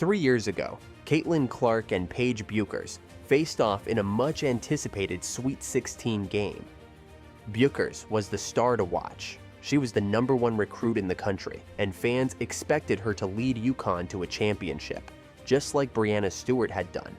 3 years ago, Clark and Paige Bueckers faced off in a much-anticipated Sweet 16 game. Bueckers was the star to watch. She was the #1 recruit in the country, and fans expected her to lead UConn to a championship, just like Breanna Stewart had done.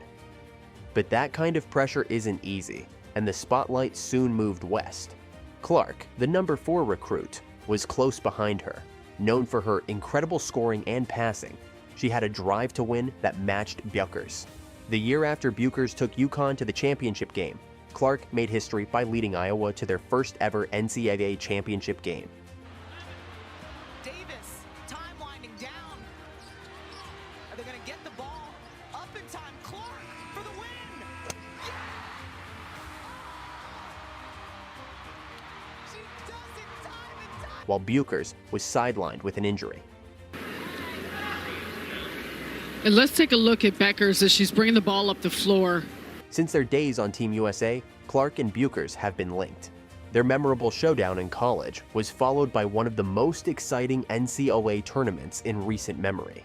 But that kind of pressure isn't easy, and the spotlight soon moved west. Clark, the #4 recruit, was close behind her. Known for her incredible scoring and passing, she had a drive to win that matched Bueckers. The year after Bueckers took UConn to the championship game, Clark made history by leading Iowa to their first ever NCAA championship game. Davis, time winding down. Are they going to get the ball? Up in time, Clark for the win. Yeah! She does it time and time. While Bueckers was sidelined with an injury. And let's take a look at Bueckers as she's bringing the ball up the floor. Since their days on Team USA, Clark and Bueckers have been linked. Their memorable showdown in college was followed by one of the most exciting NCAA tournaments in recent memory.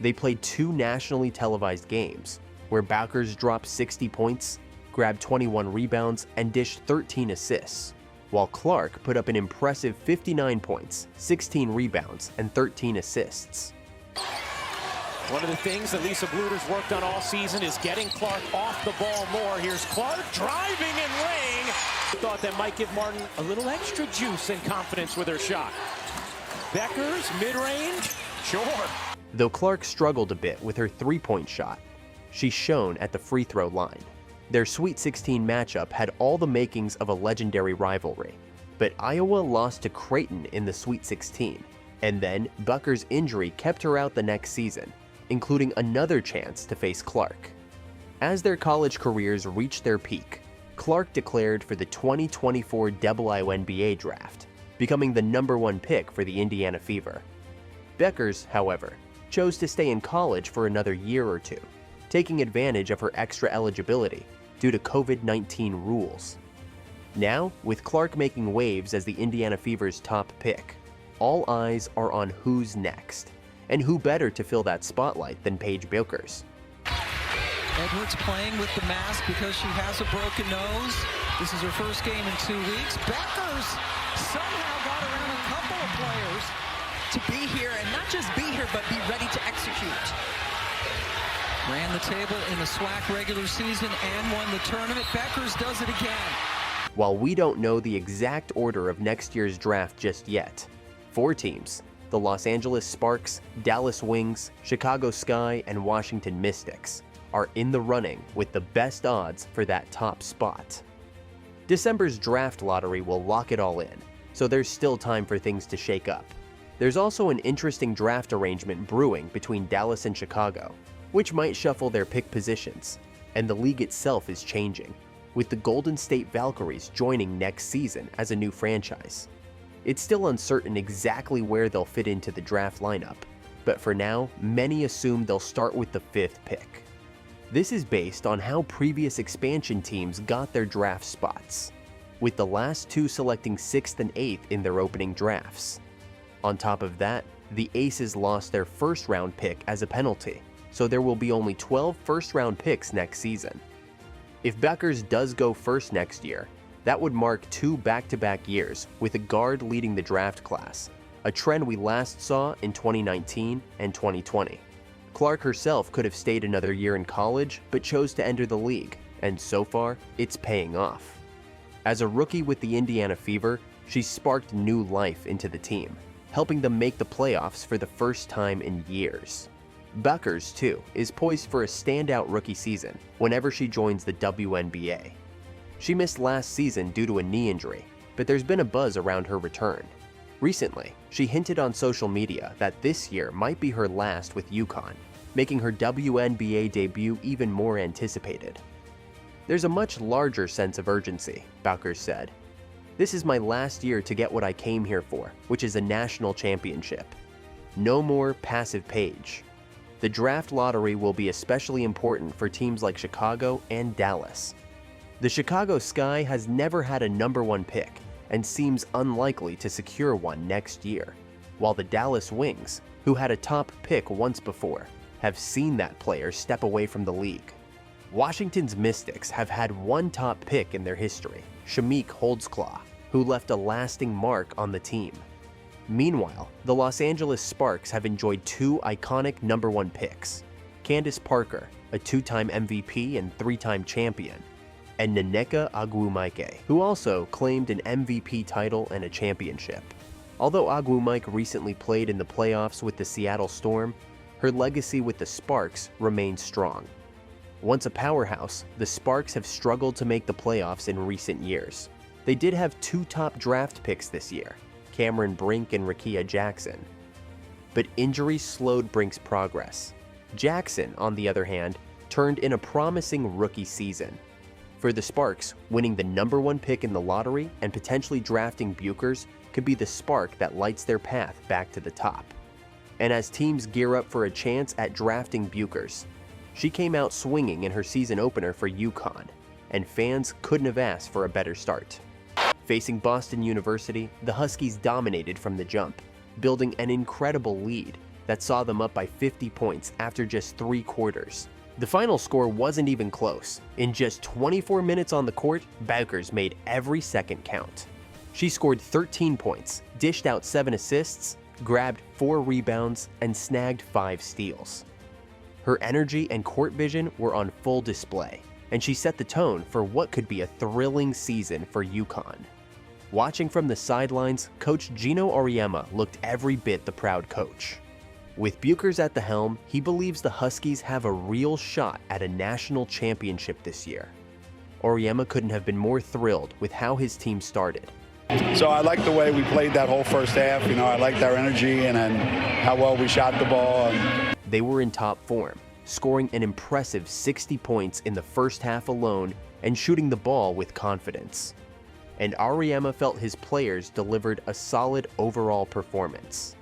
They played 2 nationally televised games, where Bueckers dropped 60 points, grabbed 21 rebounds, and dished 13 assists, while Clark put up an impressive 59 points, 16 rebounds, and 13 assists. One of the things that Lisa Bluder's worked on all season is getting Clark off the ball more. Here's Clark driving and laying. Thought that might give Martin a little extra juice and confidence with her shot. Bueckers, mid-range, short. Though Clark struggled a bit with her three-point shot, she shone at the free throw line. Their Sweet 16 matchup had all the makings of a legendary rivalry, but Iowa lost to Creighton in the Sweet 16, and then Bueckers' injury kept her out the next season, including another chance to face Clark. As their college careers reached their peak, Clark declared for the 2024 WNBA draft, becoming the #1 pick for the Indiana Fever. Bueckers, however, chose to stay in college for another year or two, taking advantage of her extra eligibility due to COVID-19 rules. Now, with Clark making waves as the Indiana Fever's top pick, all eyes are on who's next. And who better to fill that spotlight than Paige Bueckers? Edwards playing with the mask because she has a broken nose. This is her first game in 2 weeks. Bueckers somehow got around a couple of players to be here, and not just be here, but be ready to execute. Ran the table in the SWAC regular season and won the tournament. Bueckers does it again. While we don't know the exact order of next year's draft just yet, 4 teams, the Los Angeles Sparks, Dallas Wings, Chicago Sky, and Washington Mystics, are in the running with the best odds for that top spot. December's draft lottery will lock it all in, so there's still time for things to shake up. There's also an interesting draft arrangement brewing between Dallas and Chicago, which might shuffle their pick positions, and the league itself is changing, with the Golden State Valkyries joining next season as a new franchise. It's still uncertain exactly where they'll fit into the draft lineup, but for now, many assume they'll start with the 5th pick. This is based on how previous expansion teams got their draft spots, with the last 2 selecting 6th and 8th in their opening drafts. On top of that, the Aces lost their first-round pick as a penalty, so there will be only 12 first-round picks next season. If Bueckers does go first next year, that would mark 2 back-to-back years with a guard leading the draft class, a trend we last saw in 2019 and 2020. Clark herself could have stayed another year in college, but chose to enter the league, and so far, it's paying off. As a rookie with the Indiana Fever, she sparked new life into the team, helping them make the playoffs for the first time in years. Bueckers, too, is poised for a standout rookie season whenever she joins the WNBA. She missed last season due to a knee injury, but there's been a buzz around her return. Recently, she hinted on social media that this year might be her last with UConn, making her WNBA debut even more anticipated. There's a much larger sense of urgency, Bueckers said. This is my last year to get what I came here for, which is a national championship. No more passive Paige. The draft lottery will be especially important for teams like Chicago and Dallas. The Chicago Sky has never had a #1 pick and seems unlikely to secure one next year, while the Dallas Wings, who had a top pick once before, have seen that player step away from the league. Washington's Mystics have had one top pick in their history, Shamik Holdsclaw, who left a lasting mark on the team. Meanwhile, the Los Angeles Sparks have enjoyed two iconic #1 picks, Candace Parker, a 2-time MVP and 3-time champion, and Nneka Ogwumike, who also claimed an MVP title and a championship. Although Ogwumike recently played in the playoffs with the Seattle Storm, her legacy with the Sparks remains strong. Once a powerhouse, the Sparks have struggled to make the playoffs in recent years. They did have 2 top draft picks this year, Cameron Brink and Rickea Jackson. But injuries slowed Brink's progress. Jackson, on the other hand, turned in a promising rookie season. For the Sparks, winning the #1 pick in the lottery and potentially drafting Bueckers could be the spark that lights their path back to the top. And as teams gear up for a chance at drafting Bueckers, she came out swinging in her season opener for UConn, and fans couldn't have asked for a better start. Facing Boston University, the Huskies dominated from the jump, building an incredible lead that saw them up by 50 points after just 3 quarters. The final score wasn't even close. In just 24 minutes on the court, Bueckers made every second count. She scored 13 points, dished out 7 assists, grabbed 4 rebounds, and snagged 5 steals. Her energy and court vision were on full display, and she set the tone for what could be a thrilling season for UConn. Watching from the sidelines, Coach Gino Auriemma looked every bit the proud coach. With Bueckers at the helm, he believes the Huskies have a real shot at a national championship this year. Auriemma couldn't have been more thrilled with how his team started. So I like the way we played that whole first half. I liked our energy and then how well we shot the ball. They were in top form, scoring an impressive 60 points in the first half alone and shooting the ball with confidence. And Auriemma felt his players delivered a solid overall performance.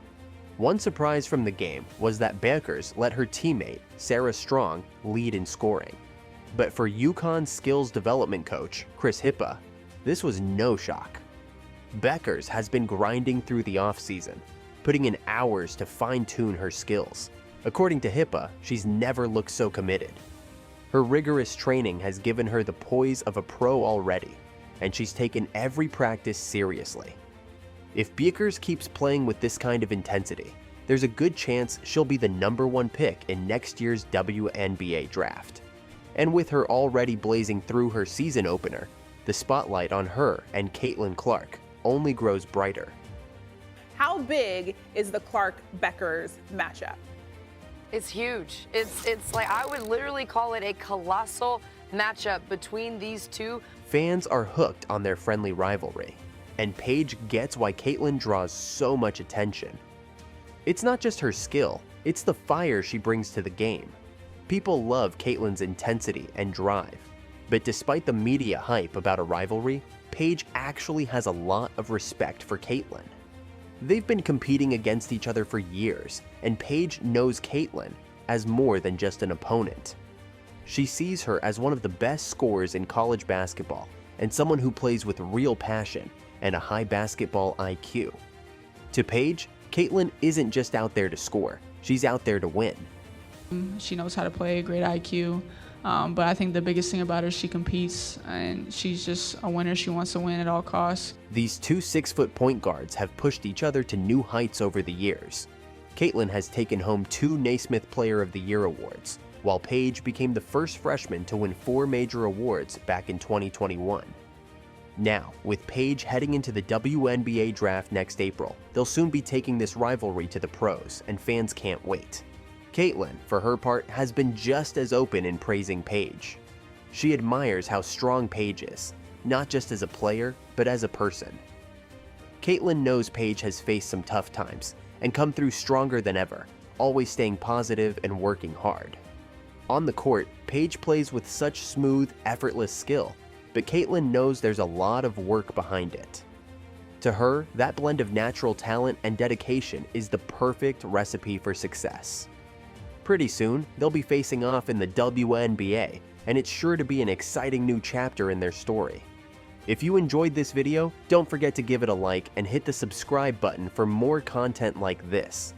One surprise from the game was that Bueckers let her teammate, Sarah Strong, lead in scoring. But for UConn's skills development coach, Chris Hippa, this was no shock. Bueckers has been grinding through the offseason, putting in hours to fine-tune her skills. According to Hippa, she's never looked so committed. Her rigorous training has given her the poise of a pro already, and she's taken every practice seriously. If Bueckers keeps playing with this kind of intensity, there's a good chance she'll be the #1 pick in next year's WNBA draft. And with her already blazing through her season opener, the spotlight on her and Caitlin Clark only grows brighter. How big is the Clark-Bueckers matchup? It's huge. It's like, I would literally call it a colossal matchup between these two. Fans are hooked on their friendly rivalry, and Paige gets why Caitlin draws so much attention. It's not just her skill, it's the fire she brings to the game. People love Caitlin's intensity and drive, but despite the media hype about a rivalry, Paige actually has a lot of respect for Caitlin. They've been competing against each other for years, and Paige knows Caitlin as more than just an opponent. She sees her as one of the best scorers in college basketball and someone who plays with real passion and a high basketball IQ. To Paige, Caitlin isn't just out there to score, she's out there to win. She knows how to play, great IQ, but I think the biggest thing about her is she competes, and she's just a winner. She wants to win at all costs. These two 6-foot point guards have pushed each other to new heights over the years. Caitlin has taken home 2 Naismith Player of the Year awards, while Paige became the first freshman to win 4 major awards back in 2021. Now, with Paige heading into the WNBA draft next April, they'll soon be taking this rivalry to the pros, and fans can't wait. Caitlin, for her part, has been just as open in praising Paige. She admires how strong Paige is, not just as a player, but as a person. Caitlin knows Paige has faced some tough times and come through stronger than ever, always staying positive and working hard. On the court, Paige plays with such smooth, effortless skill, but Caitlin knows there's a lot of work behind it. To her, that blend of natural talent and dedication is the perfect recipe for success. Pretty soon, they'll be facing off in the WNBA, and it's sure to be an exciting new chapter in their story. If you enjoyed this video, don't forget to give it a like and hit the subscribe button for more content like this.